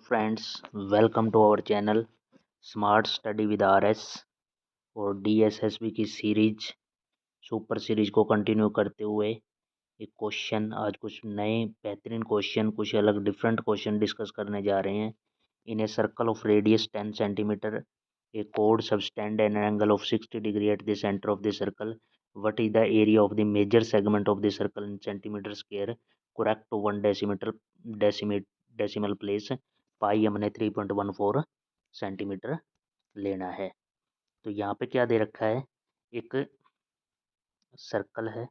Friends, welcome to our channel smart study with RS. और DSSB की series super series को continue करते हुए एक क्वेश्चन, आज कुछ नए बेहतरीन क्वेश्चन, कुछ अलग डिफरेंट क्वेश्चन डिस्कस करने जा रहे हैं। In a circle of radius 10 centimetre, a कोड subtends an angle of 60 degree at the centre of the circle, what is the area of the major segment of the circle in centimetre square, correct to 1 decimal place. Pi हमने 3.14 centimetre लेना है। तो यहाँ पे क्या दे रखा है, एक सर्कल है।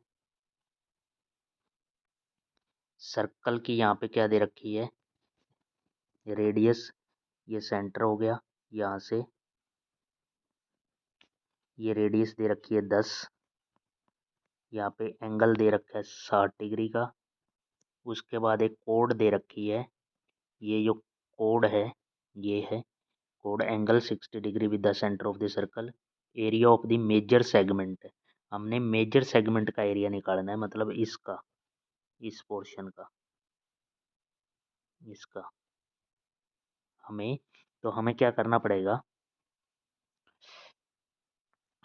सर्कल की यहाँ पे क्या दे रखी है, रेडियस, ये सेंटर हो गया। यहाँ से ये रेडियस दे रखी है 10। यहाँ पे एंगल दे रखा है 60 डिग्री का। उसके बाद एक कोड दे रखी है, ये जो कोड है ये है कोड angle 60 degree with the centre of the circle. Area of the major segment, हमने मेजर सेगमेंट का एरिया निकालना है, मतलब इसका, इस पोर्शन का, इसका हमें क्या करना पड़ेगा,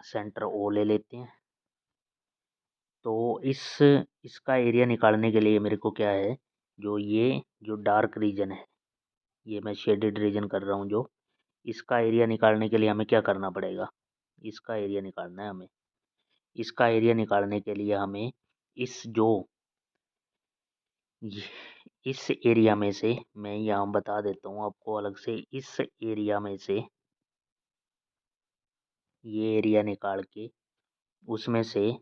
सेंटर ओ ले लेते हैं। तो इसका एरिया निकालने के लिए मेरे को क्या है, जो डार्क रीजन है, ये मैं शेडेड रीजन कर रहा हूँ, जो इसका एरिया निकालने के लिए हमें क्या करना पड़ेगा, इसका एरिया निकालना है हमें। इसका एरिया निकालने के लिए हमें इस जो इस एरिया में से, मैं यहाँ बता देता हूँ आपको अलग से, इस एरिया में से ये एरिया निकाल के उसमें से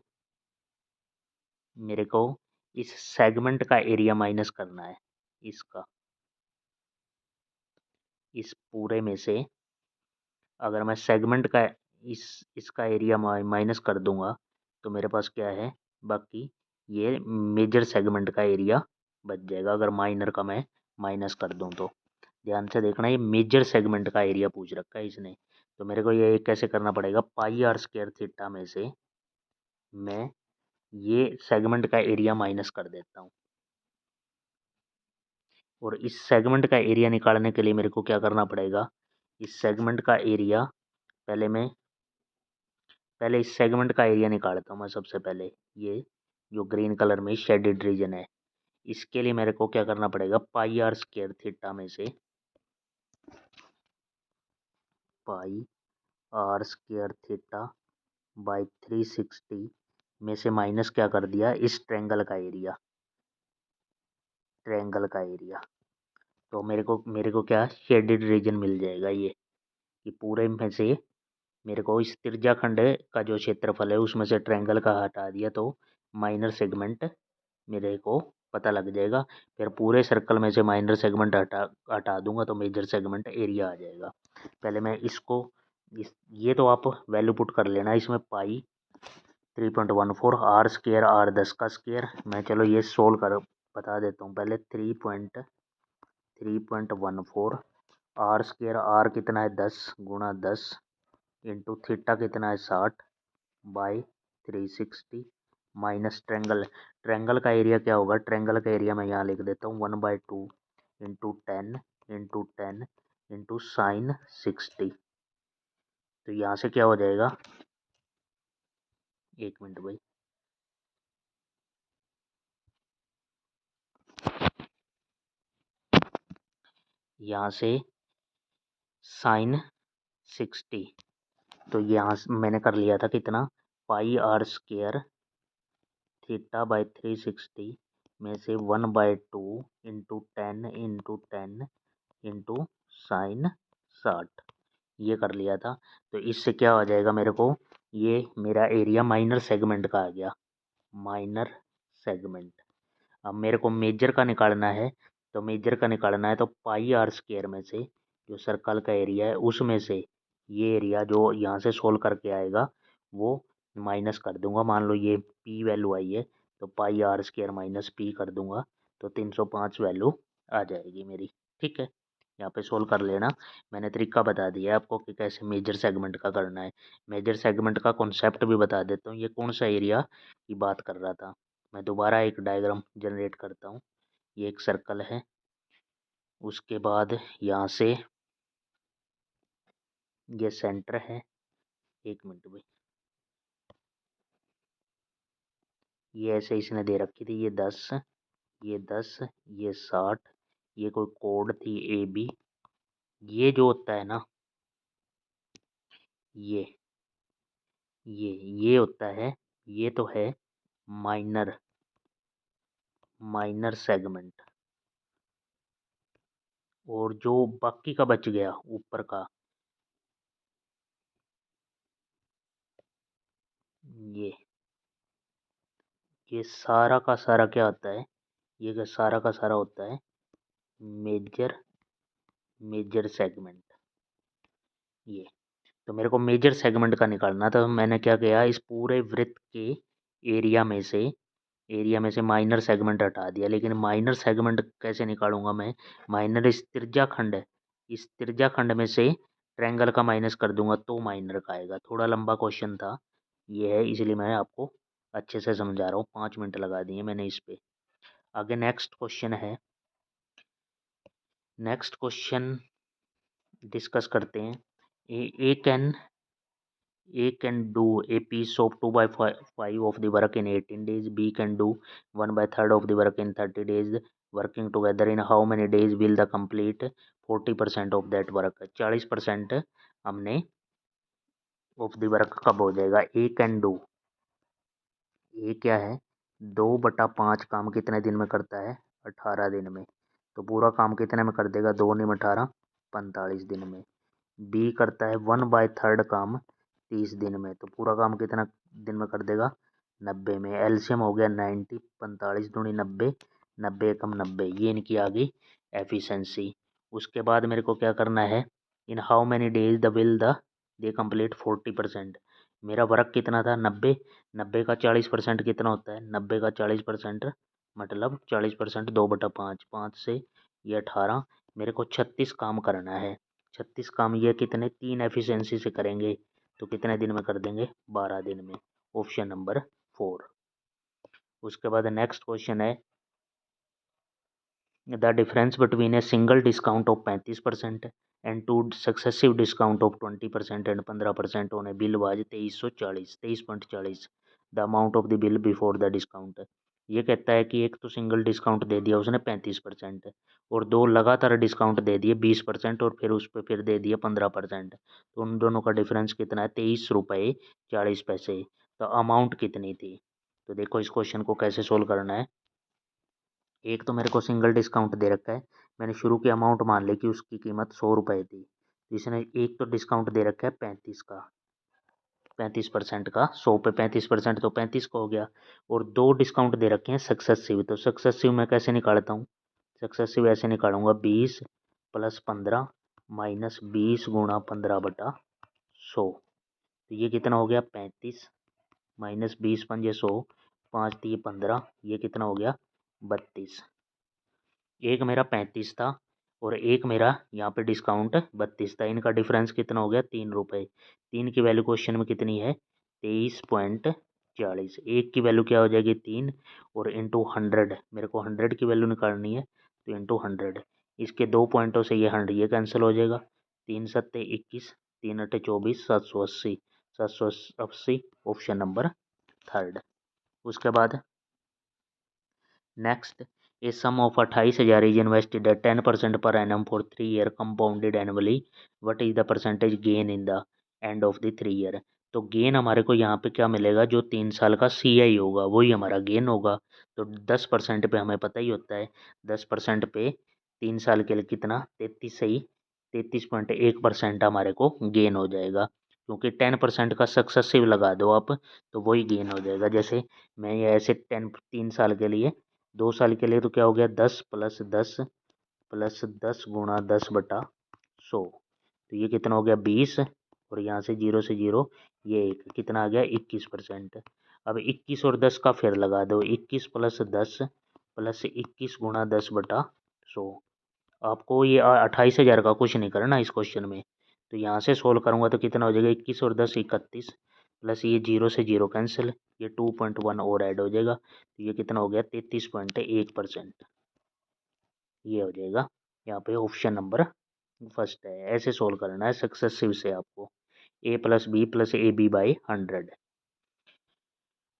मेरे को इस सेगमेंट का एरिया माइनस करना है। इसका, इस पूरे में से अगर मैं सेगमेंट का इसका एरिया माइनस कर दूंगा तो मेरे पास क्या है, बाकी ये मेजर सेगमेंट का एरिया बच जाएगा, अगर माइनर का मैं माइनस कर दूं तो। ध्यान से देखना, ये मेजर सेगमेंट का एरिया पूछ रखा है इसने। तो मेरे को ये कैसे करना पड़ेगा, पाई आर स्क्वायर थीटा में से मैं ये सेगमेंट का एरिया माइनस कर देता हूँ। और इस सेगमेंट का एरिया निकालने के लिए मेरे को क्या करना पड़ेगा, इस सेगमेंट का एरिया पहले इस सेगमेंट का एरिया निकालता हूँ मैं सबसे पहले। ये जो ग्रीन कलर में शेडेड रीजन है, इसके लिए मेरे को क्या करना पड़ेगा, पाई आर स्क्वायर थीटा में से पाई आर स्क्वायर थीटा बाई 360 में से माइनस क्या कर दिया, इस ट्रायंगल का एरिया, तो मेरे को क्या शेडेड रीजन मिल जाएगा। ये पूरे में से मेरे को इस त्रिज्याखंड का जो क्षेत्रफल है उसमें से ट्रायंगल का हटा दिया, तो माइनर सेगमेंट मेरे को पता लग जाएगा। फिर पूरे सर्कल में से माइनर सेगमेंट हटा दूंगा तो मेजर सेगमेंट एरिया आ जाएगा। पहले मैं इसको ये तो आप वैल्यू पुट कर लेना इसमें, पाई 3.14 आर स्क्वायर, आर 10 का स्क्वायर। मैं चलो ये सोल्व कर बता देता हूँ पहले। 3.14 आर स्क्वायर, आर कितना है 10 गुणा 10 इंटू थीटा कितना है 60 बाई 360 माइनस ट्रैंगल का एरिया क्या होगा, ट्रैंगल का एरिया मैं यहाँ लिख देता हूँ 1/2 इंटू 10 इंटू साइन 60। तो यहाँ से क्या हो जाएगा, एक मिनट भाई, यहाँ से साइन 60, तो यहाँ मैंने कर लिया था कितना, पाई आर स्क्वायर थीटा बाई 360 में से 1/2 इंटू 10 इंटू साइन 60, ये कर लिया था। तो इससे क्या हो जाएगा मेरे को, ये मेरा एरिया माइनर सेगमेंट का आ गया, माइनर सेगमेंट। अब मेरे को मेजर का निकालना है, तो मेजर का निकालना है तो पाई आर स्क्वायर में से जो सर्कल का एरिया है उसमें से ये एरिया जो यहाँ से सोल्व करके आएगा वो माइनस कर दूंगा। मान लो ये पी वैल्यू आई है तो पाई आर स्क्वायर माइनस पी कर दूंगा, तो 305 वैल्यू आ जाएगी मेरी। ठीक है, यहाँ पे सोल्व कर लेना। मैंने तरीका बता दिया है आपको कि कैसे मेजर सेगमेंट का करना है। मेजर सेगमेंट का कॉन्सेप्ट भी बता देता हूँ, ये कौन सा एरिया की बात कर रहा था। मैं दोबारा एक डायग्राम जनरेट करता हूँ। ये एक सर्कल है, उसके बाद यहाँ से ये सेंटर है, 1 मिनट भाई, ये ऐसे इसने दे रखी थी, ये 10, ये 10, ये 60, ये कोई कोड थी AB। ये जो होता है ना, ये ये होता है, ये तो है माइनर माइनर सेगमेंट। और जो बाकी का बच गया ऊपर का, ये सारा का सारा क्या होता है, ये सारा का सारा होता है मेजर मेजर सेगमेंट। ये तो मेरे को मेजर सेगमेंट का निकालना था। मैंने क्या किया, इस पूरे वृत्त के एरिया में से माइनर सेगमेंट हटा दिया। लेकिन माइनर सेगमेंट कैसे निकालूंगा मैं, माइनर इस त्रिज्या खंड है, इस त्रिज्या खंड में से ट्रायंगल का माइनस कर दूंगा तो माइनर का आएगा। थोड़ा लंबा क्वेश्चन था ये है, इसलिए मैं आपको अच्छे से समझा रहा हूँ। 5 मिनट लगा दिए मैंने इस पे। आगे नेक्स्ट क्वेश्चन है, नेक्स्ट क्वेश्चन डिस्कस करते हैं। ए can do a piece of 2 by 5 of the work in 18 days. B can do 1 by 3rd of the work in 30 days. Working together in how many days will the complete 40% of that work? 40% हमने of the work कब हो जाएगा। ए can do, ए क्या है, 2/5 काम कितने दिन में करता है, 18 दिन में। तो पूरा काम कितने में कर देगा, 2 × 18 45 दिन में। बी करता है 1/3 काम 30 दिन में, तो पूरा काम कितना दिन में कर देगा, 90 में। एलसीएम हो गया 90, 45 दूनी 90, 90 एकम 90, ये इनकी आ गई एफिशिएंसी। उसके बाद मेरे को क्या करना है, in how many days the will the they complete 40%। मेरा वर्क कितना था 90, 90 का 40% कितना होता है, 90 का 40% मतलब 40%, 2/5, 5 से ये 18, मेरे को 36 काम करना है। 36 काम ये कितने, 3 एफिशिएंसी से करेंगे तो कितने दिन में कर देंगे, 12 दिन में। Option number 4। उसके बाद नेक्स्ट क्वेश्चन है, the difference between a single discount of 35% and two successive discount of 20% and 15% on A bill was 23.40 the amount of the bill before the discount. ये कहता है कि एक तो सिंगल डिस्काउंट दे दिया उसने 35% और 2 लगातार डिस्काउंट दे दिए 20% और फिर उस पर फिर दे दिया 15%। तो उन दोनों का डिफरेंस कितना है, 23 रुपये 40 पैसे। तो अमाउंट कितनी थी। तो देखो इस क्वेश्चन को कैसे सोल्व करना है। एक तो मेरे को सिंगल डिस्काउंट दे रखा है, मैंने शुरू की अमाउंट मान ली कि उसकी कीमत 100 रुपये थी। तो इसने एक तो डिस्काउंट दे रखा है 35 का, 35% का, 100 पे 35% तो 35 का हो गया। और 2 डिस्काउंट दे रखे हैं सक्सेसिव। तो सक्सेसिव मैं कैसे निकालता हूँ, सक्सेसिव ऐसे निकालूंगा 20 + 15 - 20 × 15/100। तो ये कितना हो गया 35 - 20 × 5 = 100, 5 × 3 = 15, ये कितना हो गया 32। एक मेरा 35 था और एक मेरा यहाँ पे डिस्काउंट 32 था, इनका डिफरेंस कितना हो गया 3 रुपये। 3 की वैल्यू क्वेश्चन में कितनी है 23.40। एक की वैल्यू क्या हो जाएगी 3 और इंटू 100, मेरे को 100 की वैल्यू निकालनी है तो इंटू 100। इसके 2 पॉइंटों से ये 100 ये कैंसिल हो जाएगा, 3 × 7 = 21, 3 × 8 = 24, 780, 780 ऑप्शन नंबर 3। उसके बाद next, a sum of 28,000 is invested at 10% per annum for 3 year compounded annually. What is the percentage gain in the end of the 3 year? तो गेन हमारे को यहाँ पे क्या मिलेगा, जो 3 साल का CI होगा वही हमारा गेन होगा। तो 10% पे हमें पता ही होता है, 10% पे 3 साल के लिए कितना 33 सही 33.1% हमारे को गेन हो जाएगा। क्योंकि 10% का सक्सेसिव लगा दो आप तो वही गेन हो जाएगा। जैसे मैं ये ऐसे 3 साल के लिए, 2 साल के लिए तो क्या हो गया 10 + 10 + 10 × 10/100। तो ये कितना हो गया 20 और यहाँ से 0 से 0 ये 1 कितना आ गया 21%। अब 21 और 10 का फिर लगा दो, 21 + 10 + 21 × 10/100। आपको ये 28,000 का कुछ नहीं करना इस क्वेश्चन में। तो यहाँ से सोल्व करूँगा तो कितना हो जाएगा 21 और 10 = 31 प्लस ये 0 से 0 कैंसिल, ये 2.1 और ऐड हो जाएगा। तो ये कितना हो गया 33.1%, ये हो जाएगा यहाँ पे ऑप्शन नंबर फर्स्ट है। ऐसे सोल्व करना है सक्सेसिव से आपको, a + b + ab/100।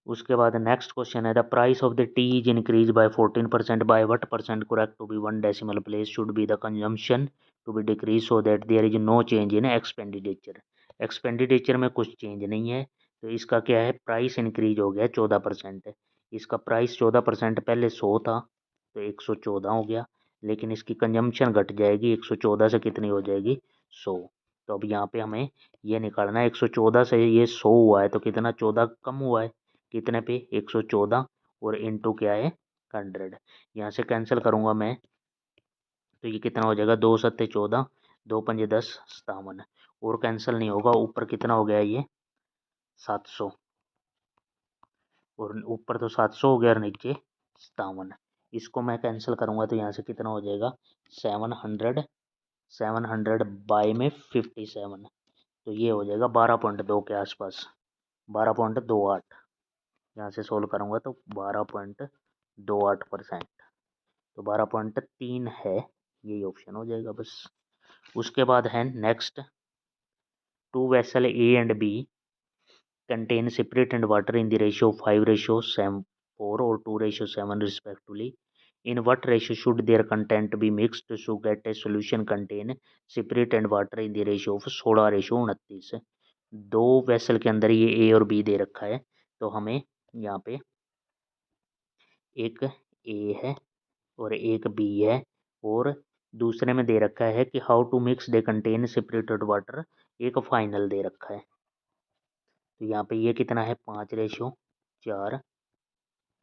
उसके बाद नेक्स्ट क्वेश्चन है the price of the tea is increase by 14% by what percent correct to be 1 decimal place should be the consumption to be decrease so that there is no change in expenditure. Expenditure में कुछ change नहीं है, तो इसका क्या है, price increase हो गया 14%। इसका प्राइस 14% पहले 100 था तो 114 हो गया, लेकिन इसकी कंजम्पशन घट जाएगी 114 से कितनी हो जाएगी 100। तो अब यहाँ पे हमें ये निकालना है 114 से ये 100 हुआ है तो कितना 14 कम हुआ है, कितने पे 114 और इनटू क्या है 100। यहाँ से कैंसिल करूँगा मैं तो ये कितना हो जाएगा 2 सत्ते 14, 2 पंजे 10, 57 और कैंसिल नहीं होगा। ऊपर कितना हो गया ये 700 और ऊपर तो 700 हो गया और नीचे 57। इसको मैं कैंसिल करूँगा तो यहाँ से कितना हो जाएगा 700, 700 बाय में 57 तो ये हो जाएगा 12.2 के आसपास, 12.28। यहाँ से सोल्व करूँगा तो 12.28%, तो 12.3 है, यही ऑप्शन हो जाएगा बस। उसके बाद है next, 2 vessel A and B contain spirit and water in the ratio of 5:4 or 2:7 respectively. In what ratio should their content be mixed to get a solution contain spirit and water in the ratio of 16:29? दो vessel के अंदर ये ए और B दे रखा है, तो हमें यहाँ पे एक ए है और एक बी है और दूसरे में दे रखा है कि how to mix they contain separated water, एक फाइनल दे रखा है। तो यहाँ पे ये कितना है 5:4,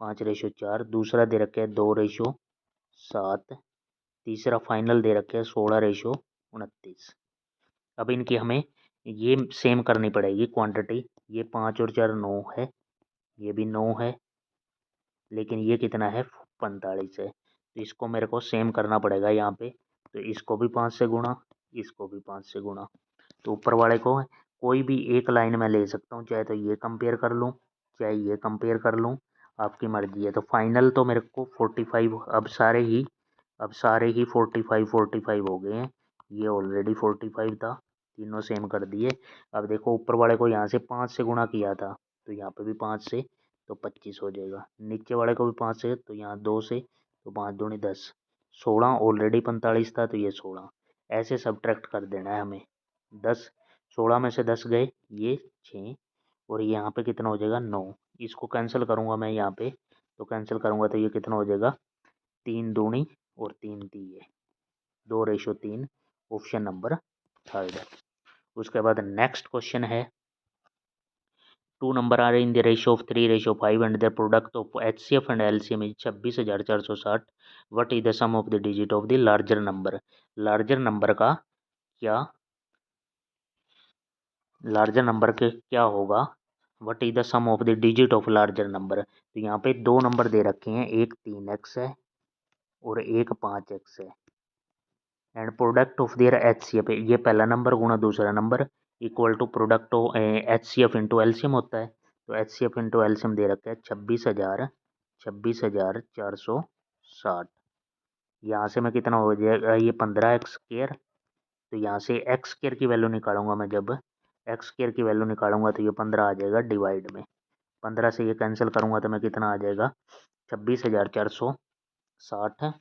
5:4, दूसरा दे रखा है 2:7, तीसरा फाइनल दे रखे है 16:29। अब इनकी हमें ये सेम करनी पड़ेगी क्वांटिटी, ये 5 और 4 9 है, ये भी 9 है, लेकिन ये कितना है 45 है, तो इसको मेरे को सेम करना पड़ेगा यहाँ पे। तो इसको भी 5 से गुणा, इसको भी 5 से गुणा, तो ऊपर वाले को कोई भी एक लाइन में ले सकता हूँ, चाहे तो ये कंपेयर कर लूँ चाहे ये कंपेयर कर लूँ, आपकी मर्जी है। तो फाइनल तो मेरे को 45, अब सारे ही 45 हो गए हैं, ये ऑलरेडी 45 था, तीनों सेम कर दिए। अब देखो ऊपर वाले को यहाँ से 5 से गुणा किया था तो यहाँ पे भी 5 से, तो 25 हो जाएगा। नीचे वाले को भी 5 से, तो यहाँ 2 से, तो 5 दूनी 10, 16 ऑलरेडी 45 था तो ये 16, ऐसे सब्ट्रैक्ट कर देना है हमें। 10, 16 में से 10 गए, ये 6 और यहाँ पे कितना हो जाएगा 9। इसको कैंसिल करूँगा मैं यहाँ पे, तो कैंसिल करूँगा तो ये कितना हो जाएगा 3 दूनी और 3 तीय, 2:3, ऑप्शन नंबर थर्ड। उसके बाद नेक्स्ट क्वेश्चन है, 2 number are in the ratio of 3:5 and their product of HCF and LCM is 26,460. What is the sum of the digit of the larger number? Larger number का क्या, larger number के क्या होगा, what is the sum of the digit of larger number. तो यहाँ पे दो number दे रखे हैं, एक 3x है और एक 5x है, and product of their HCF, ये पहला नंबर गुणा दूसरा नंबर equal to product of HCF into LCM होता है। तो HCF इंटू एलसीएम दे रखा है 26,460। यहाँ से मैं कितना हो जाएगा ये 15x², तो यहाँ से x² की वैल्यू निकालूंगा मैं, जब x² की वैल्यू निकालूंगा तो ये 15 आ जाएगा डिवाइड में, 15 से ये कैंसिल करूंगा तो मैं कितना आ जाएगा 26,460,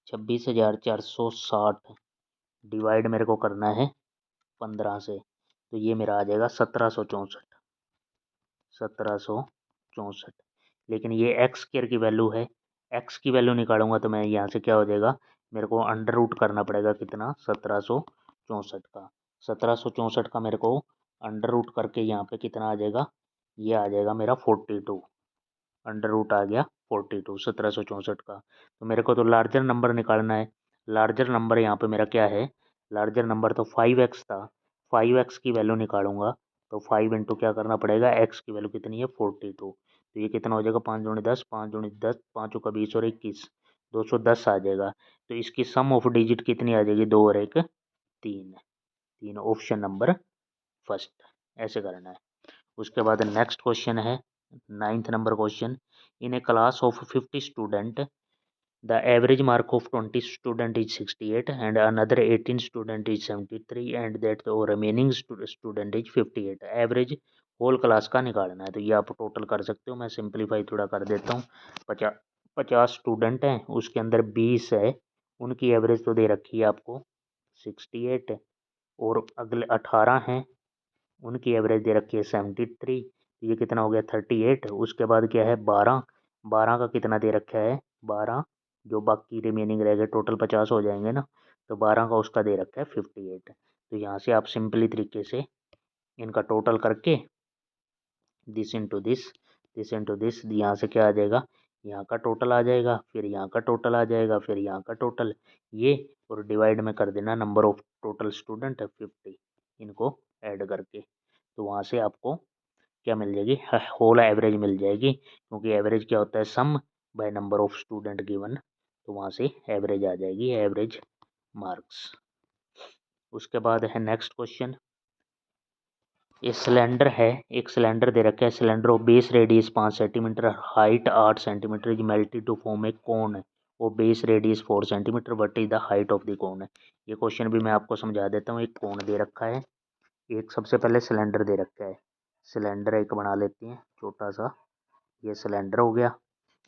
26,460 डिवाइड मेरे को करना है 15 से, तो ये मेरा आ जाएगा 1764, 1764। लेकिन ये x² की वैल्यू है, x की वैल्यू निकालूंगा तो मैं यहाँ से क्या हो जाएगा, मेरे को अंडर रूट करना पड़ेगा कितना 1764 का, 1764 का मेरे को अंडर रूट करके यहाँ पे कितना आ जाएगा, ये आ जाएगा मेरा 42, अंडर रूट आ गया 42 1764 का। तो मेरे को तो लार्जर नंबर निकालना है, लार्जर नंबर यहाँ पे मेरा क्या है, लार्जर नंबर तो 5x था, 5x की वैल्यू निकालूंगा तो 5 इंटू क्या करना पड़ेगा, x की वैल्यू कितनी है 42, तो ये कितना हो जाएगा 5 दूनी 10, 5 दूनी 10, 5 का 20 और 21, 210 आ जाएगा। तो इसकी सम ऑफ डिजिट कितनी आ जाएगी, 2 और 1 3, 3, ऑप्शन नंबर फर्स्ट, ऐसे करना है। उसके बाद नेक्स्ट क्वेश्चन है 9th number question, in A class of 50 student The average mark of 20 student is 68 and another 18 student is 73 and that the remaining student is 58. Average whole class का निकालना है। तो ये आप टोटल कर सकते हो। मैं सिंप्लीफाई थोड़ा कर देता हूँ। 50 स्टूडेंट हैं, उसके अंदर 20 है, उनकी एवरेज तो दे रखी है आपको 68 और अगले 18 हैं, उनकी एवरेज दे रखी है 73। ये कितना हो गया 38। उसके बाद क्या है 12, 12 का कितना दे रखा है 12, जो बाकी रिमेनिंग रह गए टोटल 50 हो जाएंगे ना, तो 12 का उसका दे रखा है 58। तो यहाँ से आप सिंपली तरीके से इनका टोटल करके this into this, this into this, यहाँ से क्या आ जाएगा, यहाँ का टोटल आ जाएगा, फिर यहाँ का टोटल आ जाएगा, फिर यहाँ का टोटल, ये और डिवाइड में कर देना नंबर ऑफ टोटल स्टूडेंट है 50, इनको ऐड करके। तो वहाँ से आपको क्या मिल जाएगी, होल एवरेज मिल जाएगी, क्योंकि एवरेज क्या होता है sum by number of student given. तो वहाँ से एवरेज आ जाएगी, एवरेज मार्क्स। उसके बाद है नेक्स्ट क्वेश्चन। ये सिलेंडर है, एक सिलेंडर दे रखा है, cylinder of base radius 5 centimetre, height 8 centimetre is melted to form a cone है, वो base radius 4 centimetre, what is the height of the cone है। ये क्वेश्चन भी मैं आपको समझा देता हूँ। एक कोन दे रखा है, एक सबसे पहले सिलेंडर दे रखा है, सिलेंडर एक बना लेते हैं छोटा सा, ये सिलेंडर हो गया।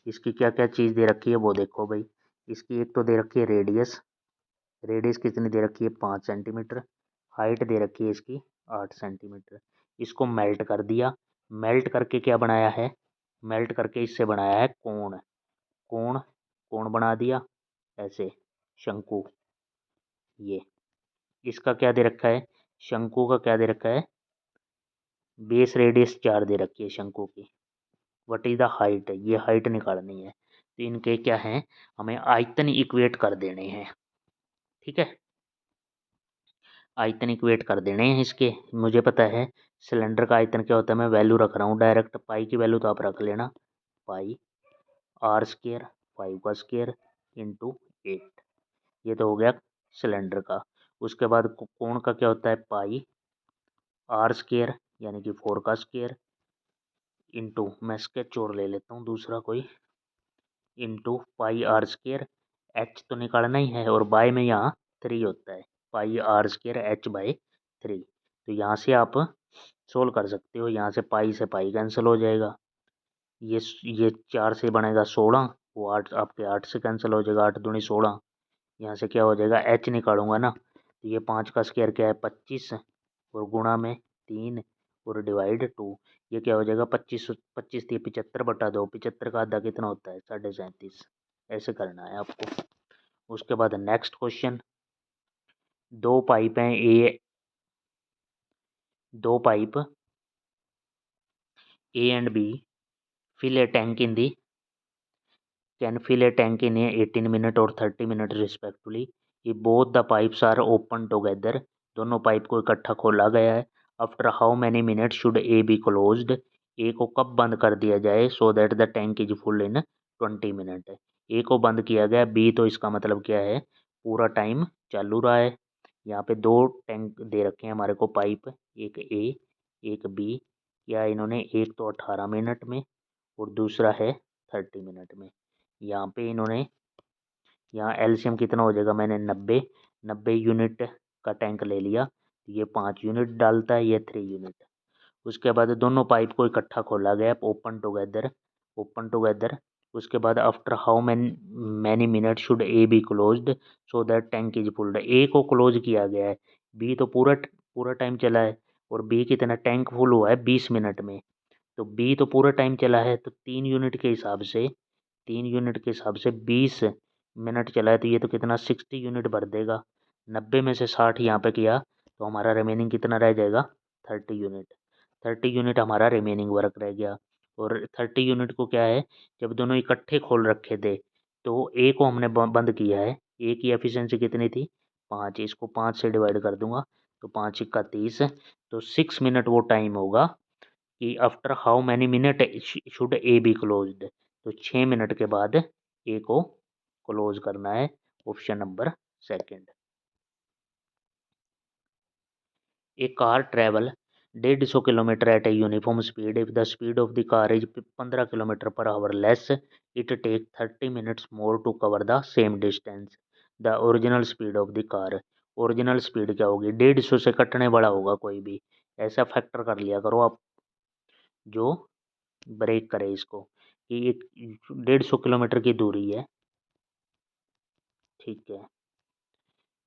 इसकी क्या क्या चीज़ दे रखी है वो देखो भाई। इसकी एक तो दे रखी है रेडियस, रेडियस कितनी दे रखी है 5 सेंटीमीटर, हाइट दे रखी है इसकी 8 सेंटीमीटर। इसको मेल्ट कर दिया, मेल्ट करके क्या बनाया है, मेल्ट करके इससे बनाया है कोण, कोण कोण बना दिया ऐसे, शंकु। ये इसका क्या दे रखा है, शंकु का क्या दे रखा है, बेस रेडियस 4 दे रखी है शंकु की, व्हाट इज द हाइट, ये हाइट निकालनी है। तो इनके क्या हैं, हमें आयतन इक्वेट कर देने हैं, ठीक है, आयतन इक्वेट कर देने हैं इसके। मुझे पता है सिलेंडर का आयतन क्या होता है, मैं वैल्यू रख रहा हूँ डायरेक्ट, पाई की वैल्यू तो आप रख लेना, पाई आर स्केयर 5 का स्केयर इंटू 8, ये तो हो गया सिलेंडर का। उसके बाद कोण का क्या होता है, पाई आर स्केयर यानी कि 4 का स्केयर इंटू, मैं स्केच और ले लेता हूँ दूसरा कोई, into pi R square, H तो निकालना ही है और बाय में यहाँ 3 होता है, पाई आर स्केयर एच बाय 3। तो यहाँ से आप सोल्व कर सकते हो, यहाँ से पाई कैंसिल हो जाएगा, ये 4 से बनेगा 16, वो 8 आपके 8 से कैंसिल हो जाएगा, 8 दूनी 16। यहाँ से क्या हो जाएगा, एच निकालूंगा ना, तो ये 5 का स्केयर क्या है 25 और गुणा में 3 और डिवाइड 2, ये क्या हो जाएगा 25, 25 थी 75 बटा 2, 75 का आधा कितना होता है 37.5। ऐसे करना है आपको। उसके बाद नेक्स्ट क्वेश्चन, दो पाइप हैं दो pipe A and B fill a tank in the can fill a tank in a 18 minute or 30 minute respectively if both the pipes are open together, दोनों पाइप को इकट्ठा खोला गया है। After how many minute should A B closed, A को कब बंद कर दिया जाए so that the tank is full in 20 minute, A को बंद किया गया, बी तो इसका मतलब क्या है पूरा टाइम चालू रहा है। यहाँ पे दो टैंक दे रखे हैं हमारे को पाइप, एक ए एक बी, या इन्होंने एक तो 18 मिनट में और दूसरा है 30 मिनट में। यहाँ पे इन्होंने, यहाँ एलसीएम कितना हो जाएगा, मैंने 90 यूनिट का टैंक ले लिया, ये 5 यूनिट डालता है, ये 3 यूनिट। उसके बाद दोनों पाइप को इकट्ठा खोला गया, ओपन टुगेदर, ओपन टुगेदर। उसके बाद after how many minute should A B closed so that tank is fulled, A को क्लोज किया गया है, बी तो पूरा पूरा टाइम चला है, और बी कितना टैंक फुल हुआ है 20 मिनट में, तो बी तो पूरा टाइम चला है, तो 3 यूनिट के हिसाब से 20 मिनट चला है, तो ये तो कितना 60 यूनिट भर देगा। 90 में से 60 यहाँ पे किया तो हमारा रिमेनिंग कितना रह जाएगा 30 यूनिट, 30 यूनिट हमारा रिमेनिंग वर्क रह गया। और 30 यूनिट को क्या है, जब दोनों इकट्ठे खोल रखे थे तो ए को हमने बंद किया है, ए की एफिशिएंसी कितनी थी 5, इसको 5 से डिवाइड कर दूंगा तो 5 इक्का 30, तो 6 मिनट वो टाइम होगा कि after how many minute should A B closed, तो 6 मिनट के बाद ए को क्लोज करना है, option number second. A car travel 150 kilometre at a uniform speed. If the speed of the car is 15 kilometre per hour less, it take 30 minutes more to cover the same distance. The original speed of the car, original speed क्या होगी, 150 से कटने वाला होगा कोई भी, ऐसा factor कर लिया करो आप जो ब्रेक करे इसको, कि एक 150 किलोमीटर की दूरी है, ठीक है।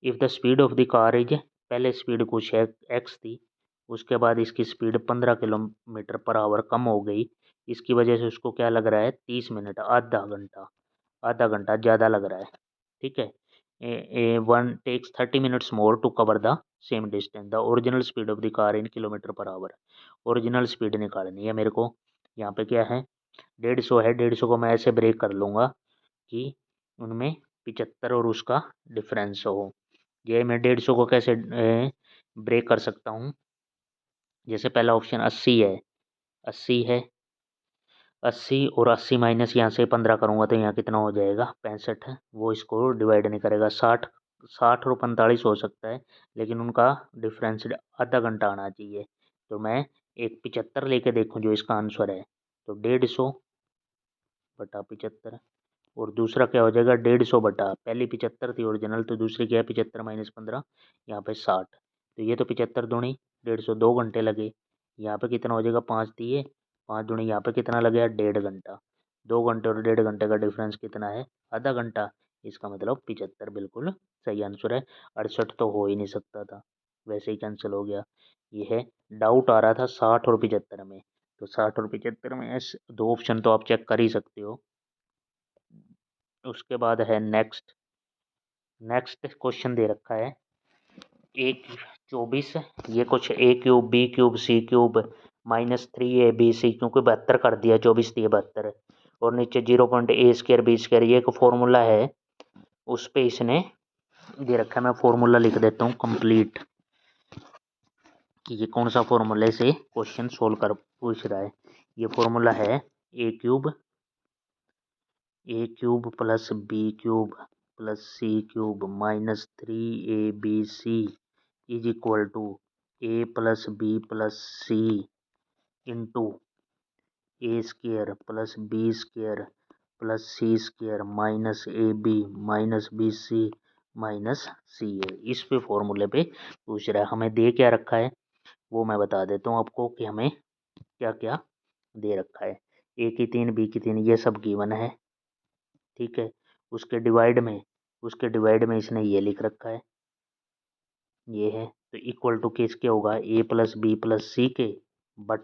If the speed of the car is, पहले स्पीड कुछ है एक्स थी, उसके बाद इसकी स्पीड 15 किलोमीटर पर आवर कम हो गई, इसकी वजह से उसको क्या लग रहा है 30 मिनट, आधा घंटा ज़्यादा लग रहा है, ठीक है। One takes 30 minutes more to cover the same distance. The original speed of the car in kilometre per hour, original speed निकालनी है मेरे को। यहाँ पे क्या है 150 है, 150 को मैं ऐसे ब्रेक कर लूँगा कि उनमें 75 और उसका डिफरेंस हो। ये मैं 150 को कैसे ब्रेक कर सकता हूँ, जैसे पहला ऑप्शन 80 है, 80 है, 80 और 80 माइनस यहाँ से 15 करूँगा तो यहाँ कितना हो जाएगा 65 है, वो इसको डिवाइड नहीं करेगा। 60, 60 और 45 हो सकता है, लेकिन उनका डिफरेंस आधा घंटा आना चाहिए, तो मैं एक 75 लेके देखूँ जो इसका आंसर है, तो 150 बटा 75, और दूसरा क्या हो जाएगा 150 बटा, पहली 75 थी ओरिजिनल, तो दूसरी क्या है 75 माइनस 15, यहाँ पे 60, तो ये तो 75 दूनी 150, 2 घंटे लगे। यहाँ पे कितना हो जाएगा 5 दिए, 5 दूनी यहाँ पे कितना लगेगा 1.5 घंटा, 2 घंटे और 1.5 घंटे का डिफरेंस कितना है आधा घंटा, इसका मतलब 75 बिल्कुल सही आंसर है। 68 तो हो ही नहीं सकता था, वैसे ही कैंसिल हो गया। ये है, डाउट आ रहा था 60 और 75 में, तो 60 और 75 में ऐसे दो ऑप्शन तो आप चेक कर ही सकते हो। उसके बाद है नेक्स्ट, नेक्स्ट क्वेश्चन दे रखा है एक 24, ये कुछ ए cube B cube C cube -3ab, क्योंकि 72 कर दिया, 24 दिए 72, और नीचे 0.a² b², ये एक फॉर्मूला है, उस पे इसने दे रखा है। मैं फॉर्मूला लिख देता हूँ कंप्लीट, कि ये कौन सा फॉर्मूले से क्वेश्चन सोल्व कर पूछ रहा है। ये फॉर्मूला है A cube plus B cube plus C cube -3abc is equal to A plus B plus C into a² plus b² plus c² minus ab minus bc minus ca। इस पे फॉर्मूले पे पूछ रहा है, हमें दे क्या रखा है वो मैं बता देता हूँ आपको, कि हमें क्या क्या दे रखा है। ए की 3 बी की 3 ये सब गिवन है, ठीक है। उसके डिवाइड में इसने ये लिख रखा है, ये है, तो इक्वल टू किसके होगा ए प्लस बी प्लस सी के, बट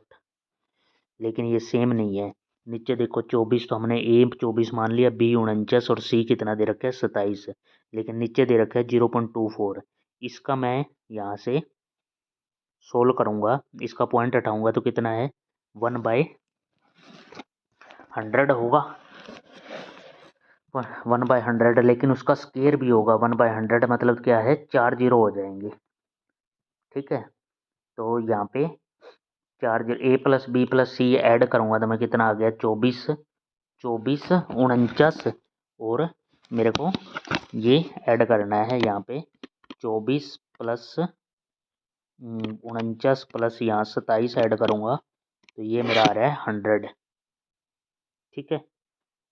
लेकिन ये सेम नहीं है। नीचे देखो 24, तो हमने ए 24 मान लिया, बी 49 और सी कितना दे रखा है 27, लेकिन नीचे दे रखा है 0.24। इसका मैं यहाँ से सोल्व करूँगा, इसका पॉइंट हटाऊँगा तो कितना है 1/100 होगा, 1/100, लेकिन उसका स्केयर भी होगा 1/100, मतलब क्या है 4 जीरो हो जाएंगे, ठीक है। तो यहाँ पे 4 जीरो, ए प्लस बी प्लस सी ऐड करूँगा तो मैं कितना आ गया 24, 24 49, और मेरे को ये ऐड करना है यहाँ पे 24 प्लस 49 प्लस यहाँ 27 ऐड करूँगा, तो ये मेरा आ रहा है 100, ठीक है।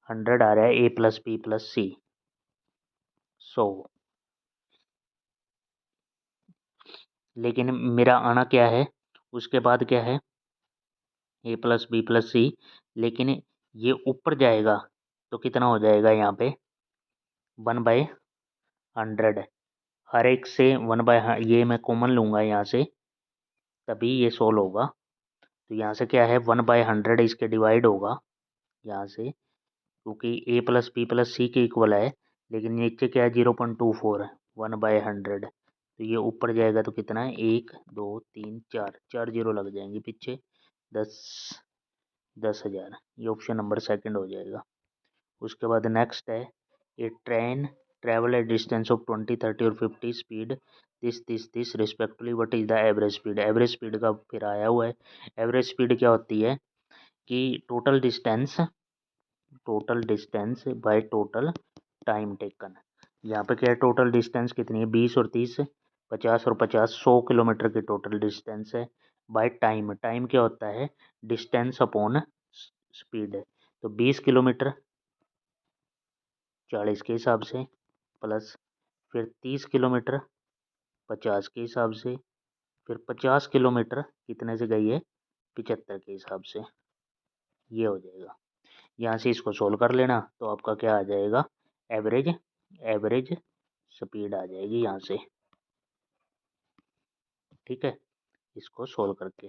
100 आ रहा है ए प्लस बी प्लस सी। सो लेकिन मेरा आना क्या है, उसके बाद क्या है ए प्लस बी प्लस सी, लेकिन ये ऊपर जाएगा तो कितना हो जाएगा यहाँ पे 1/100, हर एक से 1/, ये मैं कॉमन लूँगा यहाँ से, तभी ये सोल्व होगा। तो यहाँ से क्या है 1/100 इसके डिवाइड होगा यहाँ से, क्योंकि ए प्लस बी प्लस सी के इक्वल है, लेकिन नीचे क्या है 0.24 है 1/100, तो ये ऊपर जाएगा तो कितना है 1 2 3 4, 4 जीरो लग जाएंगे पीछे, 10, 10,000, ये ऑप्शन नंबर सेकंड हो जाएगा। उसके बाद नेक्स्ट है a train travel a distance of 20 30 और 50 speed this respectively, what is the average speed. Average speed का फिर आया हुआ है। एवरेज स्पीड क्या होती है कि total distance by total time taken. यहाँ पे क्या है टोटल डिस्टेंस कितनी है 20 और 30, 50 और 50, 100 किलोमीटर की टोटल डिस्टेंस है। बाय टाइम, टाइम क्या होता है, डिस्टेंस अपॉन स्पीड है। तो 20 किलोमीटर 40 के हिसाब से, प्लस फिर 30 किलोमीटर 50 के हिसाब से, फिर 50 किलोमीटर कितने से गई है, 75 के हिसाब से। ये हो जाएगा। यहाँ से इसको सोल्व कर लेना तो आपका क्या आ जाएगा, एवरेज एवरेज स्पीड आ जाएगी यहाँ से। ठीक है, इसको सोल्व करके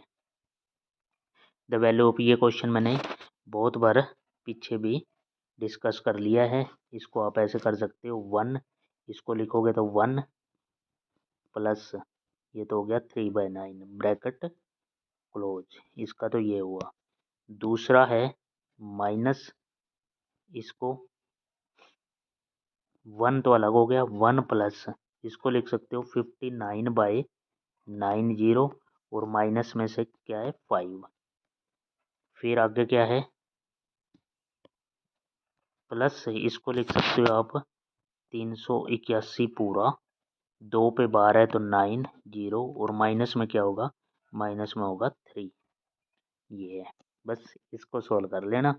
द वैल्यू ऑफ, ये क्वेश्चन मैंने बहुत बार पीछे भी डिस्कस कर लिया है। इसको आप ऐसे कर सकते हो 1, इसको लिखोगे तो 1 प्लस ये तो हो गया 3/9 ब्रैकेट क्लोज, इसका तो ये हुआ। दूसरा है माइनस, इसको 1 तो अलग हो गया, 1 प्लस इसको लिख सकते हो 59/90 और माइनस में से क्या है 5। फिर आगे क्या है, प्लस इसको लिख सकते हो आप 381 पूरा, 2 पे 12 है तो 90 और माइनस में क्या होगा, माइनस में होगा 3। ये है, बस इसको सोल्व कर लेना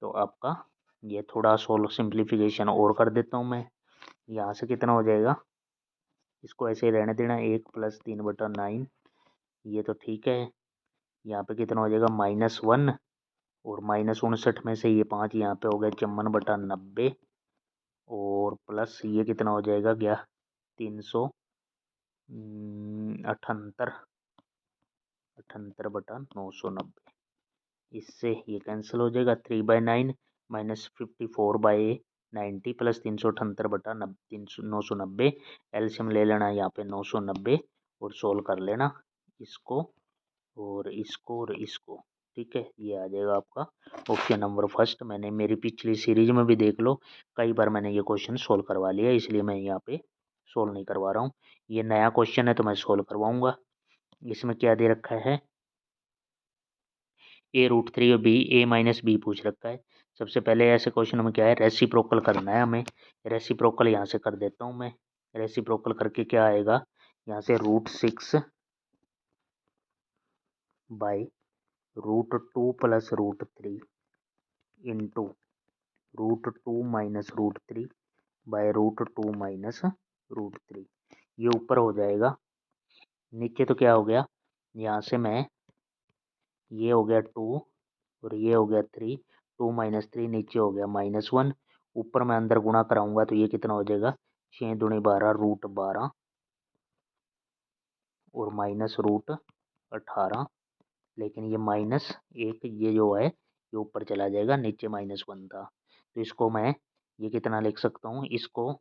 तो आपका ये थोड़ा सोल्व सिंप्लीफिकेशन और कर देता हूँ मैं। यहाँ से कितना हो जाएगा, इसको ऐसे ही रहने देना, 1 प्लस 3/9, ये तो ठीक है। यहाँ पे कितना हो जाएगा, -1 और -59 में से ये 5 यहाँ पे हो गया 54/90 और प्लस ये कितना हो जाएगा, क्या 378 78/990। इससे ये कैंसिल हो जाएगा, 3/9 -54/90 प्लस 378/990, एलसीएम ले लेना यहाँ पे 990 और सोल्व कर लेना इसको और इसको और इसको। ठीक है, ये आ जाएगा आपका ऑप्शन नंबर फर्स्ट। मैंने मेरी पिछली सीरीज में भी देख लो, कई बार मैंने ये क्वेश्चन सोल्व करवा लिया, इसलिए मैं यहाँ पे सोल्व नहीं करवा रहा हूँ। ये नया क्वेश्चन है तो मैं सोल्व करवाऊंगा। इसमें क्या दे रखा है, a√3 और b a-b पूछ रखा है। सबसे पहले ऐसे क्वेश्चन में क्या है, रेसिप्रोकल करना है हमें। रेसिप्रोकल यहाँ से कर देता हूँ मैं। रेसिप्रोकल करके क्या आएगा, यहाँ से √6 by √2 plus √3 into √2 minus √3 by √2 minus √3। ये ऊपर हो जाएगा, नीचे तो क्या हो गया, यहाँ से मैं ये हो गया 2 और ये हो गया 3, 2 माइनस 3 नीचे हो गया -1, ऊपर मैं अंदर गुणा कराऊंगा तो ये कितना हो जाएगा, 6 दूनी 12 √12 और माइनस √18, लेकिन ये -1 ये जो है ये ऊपर चला जाएगा, नीचे -1 था तो इसको मैं ये कितना लिख सकता हूँ, इसको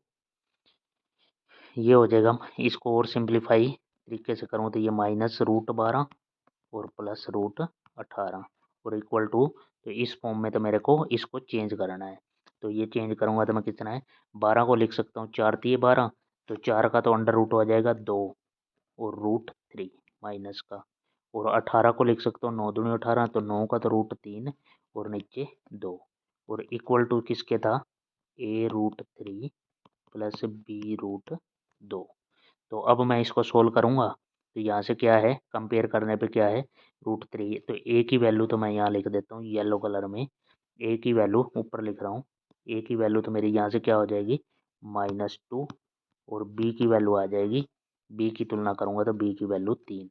ये हो जाएगा, इसको और सिंप्लीफाई तरीके से करूँ तो ये -√12 और प्लस √18 और इक्वल टू, तो इस फॉर्म में तो मेरे को इसको चेंज करना है। तो ये चेंज करूँगा तो मैं कितना है, 12 को लिख सकता हूँ 4 × 12, तो 4 का तो अंडर रूट हो जाएगा 2 और √3 माइनस का, और 18 को लिख सकता हूँ 9 दूनी 18, तो 9 का तो √3 और नीचे 2 और इक्वल टू किसके था, a√3 प्लस b√2। तो अब मैं इसको सोल्व करूँगा तो यहाँ से क्या है, कंपेयर करने पे क्या है, √3, तो a की वैल्यू तो मैं यहाँ लिख देता हूँ येलो कलर में, a की वैल्यू ऊपर लिख रहा हूँ, a की वैल्यू तो मेरी यहाँ से क्या हो जाएगी -2 और b की वैल्यू आ जाएगी, b की तुलना करूँगा तो b की वैल्यू 3।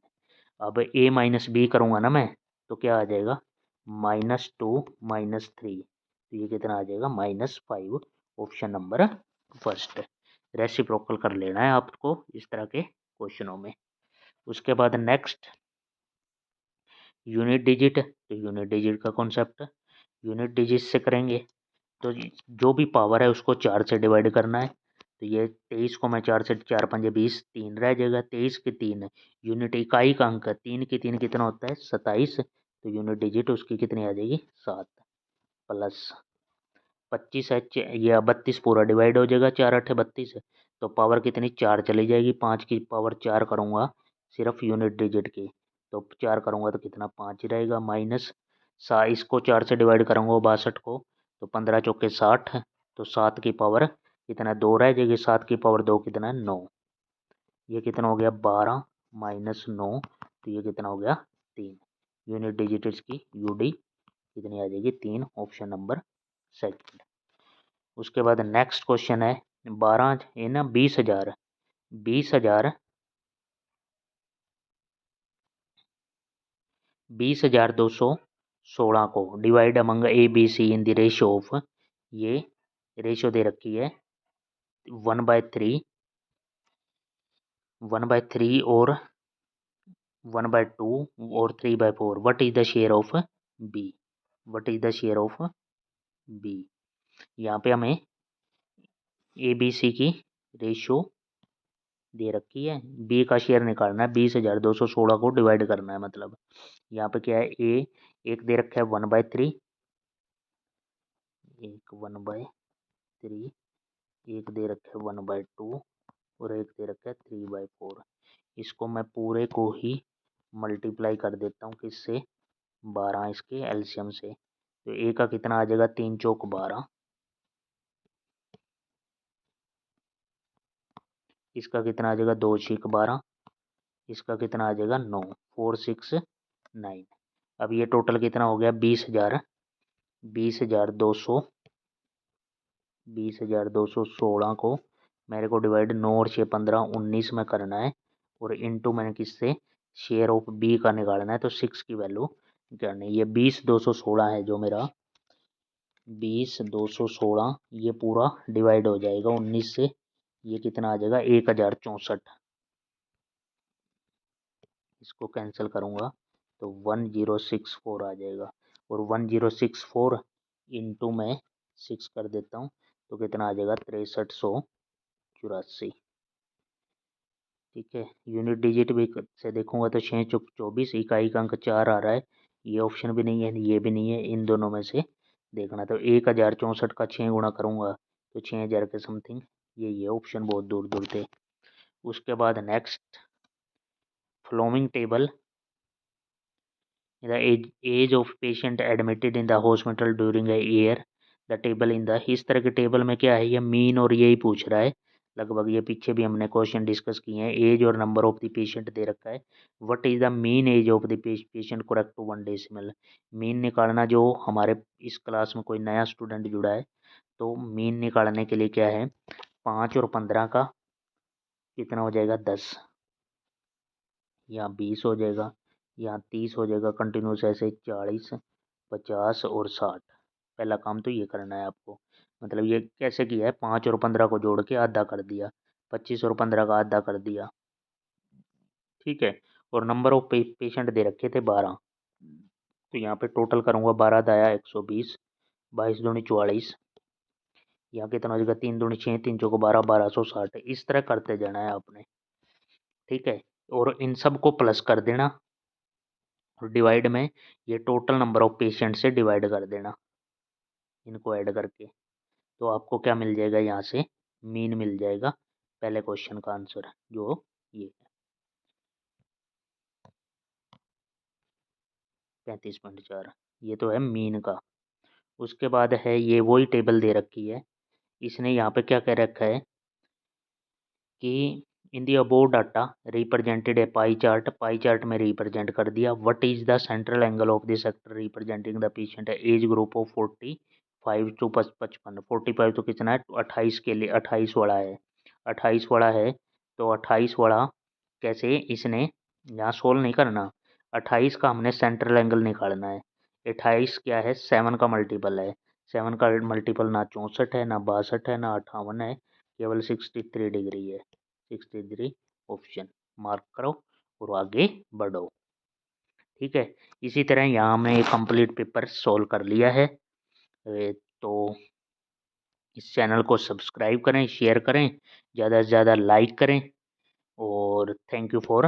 अब a माइनस बी करूँगा ना मैं तो क्या आ जाएगा, -2 -3, तो ये कितना आ जाएगा -5। Option number first. रेसिप्रोकल कर लेना है आपको इस तरह के क्वेश्चनों में। उसके बाद नेक्स्ट यूनिट डिजिट, तो यूनिट डिजिट का कॉन्सेप्ट यूनिट डिजिट से करेंगे तो जो भी पावर है उसको 4 से डिवाइड करना है। तो ये 23 को मैं 4 से 4 पंजे 20, 3 रह जाएगा, 23 के 3 यूनिट इकाई का अंक, 3 के 3 कितना होता है 27, तो यूनिट डिजिट उसकी कितनी आ जाएगी 7 प्लस 25 है, ये 32 पूरा डिवाइड हो जाएगा, 4 8 32, तो पावर कितनी 4 चली जाएगी, 5 की पावर 4 करूँगा सिर्फ यूनिट डिजिट की, तो 4 करूँगा तो कितना 5 ही रहेगा, माइनस इसको 4 से डिवाइड करूँगा 62 को, तो 15 चौके 60, तो 7 की पावर कितना 2 रह जाएगी, 7 की पावर 2 कितना 9, ये कितना हो गया 12 -9 तो ये कितना हो गया 3। यूनिट डिजिट इसकी यूडी कितनी आ जाएगी 3, ऑप्शन नंबर सेकंड। उसके बाद नेक्स्ट क्वेश्चन है 12 है ना 20,000 20,216 को divide among A B C in the ratio of, ये रेशियो दे रखी है 1/3 और 1/2 और 3/4। What is the share of B, what is the share of B. यहाँ पे हमें ए बी सी की रेशियो दे रखी है, बी का शेयर निकालना है, 20,216 को डिवाइड करना है। मतलब यहाँ पे क्या है, ए एक दे रखा है 1/3, एक 1/3, एक दे रखा है 1/2 और एक दे रखा है 3/4। इसको मैं पूरे को ही मल्टीप्लाई कर देता हूँ किससे, 12 इसके एलसीएम से। तो ए का कितना आ जाएगा 3 चौक 12, इसका कितना आ जाएगा 2 छीक 12, इसका कितना आ जाएगा 9, 4 6 9। अब ये टोटल कितना हो गया 20,000, 20,216 को मेरे को डिवाइड 9 और 6 15 19 में करना है, और इनटू मैंने किससे शेयर ऑफ बी का निकालना है, तो 6 की वैल्यू करनी है। ये 20,216 है जो मेरा 20,216, ये पूरा डिवाइड हो जाएगा 19 से, ये कितना आ जाएगा 1,064। इसको कैंसिल करूँगा तो 1064 आ जाएगा, और 1064 इंटू में 6 कर देता हूँ तो कितना आ जाएगा 6384। ठीक है, यूनिट डिजिट भी से देखूंगा तो 6 चौक 24, इकाई का अंक 4 आ रहा है, ये ऑप्शन भी नहीं है, ये भी नहीं है, इन दोनों में से देखना। तो 1064 का 6 गुणा करूँगा तो 6000 के समथिंग, ये ऑप्शन बहुत दूर दूर थे। उसके बाद next following table, the age of patient admitted in the hospital during a year, the table in the, इस तरह के टेबल में क्या है, ये मीन और यही पूछ रहा है लगभग। ये पीछे भी हमने क्वेश्चन डिस्कस किए हैं, एज और नंबर ऑफ द पेशेंट दे रखा है। What is the mean age of the patient correct to 1 decimal, mean निकालना। जो हमारे इस क्लास में कोई नया स्टूडेंट जुड़ा है तो मीन निकालने के लिए क्या है, 5 और 15 का कितना हो जाएगा 10, यहाँ 20 हो जाएगा, यहाँ 30 हो जाएगा, कंटिन्यूस ऐसे 40 50 और 60। पहला काम तो ये करना है आपको। मतलब ये कैसे किया है, 5 और 15 को जोड़ के आधा कर दिया, 25 और 15 का आधा कर दिया। ठीक है, और नंबर ऑफ पेशेंट दे रखे थे 12, तो यहाँ पे टोटल करूँगा 12 दाया 120, 22 दूनी 44, यहाँ कितना हो जाएगा 3 दूनी 6, 3 चौको 12, 1260। इस तरह करते जाना है आपने। ठीक है, और इन सब को प्लस कर देना और डिवाइड में ये टोटल नंबर ऑफ पेशेंट से डिवाइड कर देना, इनको ऐड करके। तो आपको क्या मिल जाएगा, यहाँ से मीन मिल जाएगा पहले क्वेश्चन का आंसर, जो ये है 35.4, ये तो है मीन का। उसके बाद है ये वही टेबल दे रखी है, इसने यहाँ पे क्या कह रखा है कि in the above data represented a pie chart में रिप्रेजेंट कर दिया। What is the central angle of the sector representing the patient, age group of 45 to 55। 45 तो कितना है 28 के लिए 28 वाला है, 28 वाला है, तो 28 वाला कैसे इसने यहाँ सोल्व नहीं करना, 28 का हमने सेंट्रल एंगल निकालना है। 28 क्या है 7 का मल्टीपल है, 7 का मल्टीपल ना 64 है ना 62 है ना 58 है, केवल 63 डिग्री है। 63 ऑप्शन मार्क करो और आगे बढ़ो। ठीक है, इसी तरह यहाँ हमने एक कंप्लीट पेपर सॉल्व कर लिया है। तो इस चैनल को सब्सक्राइब करें, शेयर करें, ज़्यादा से ज़्यादा लाइक करें, और थैंक यू फॉर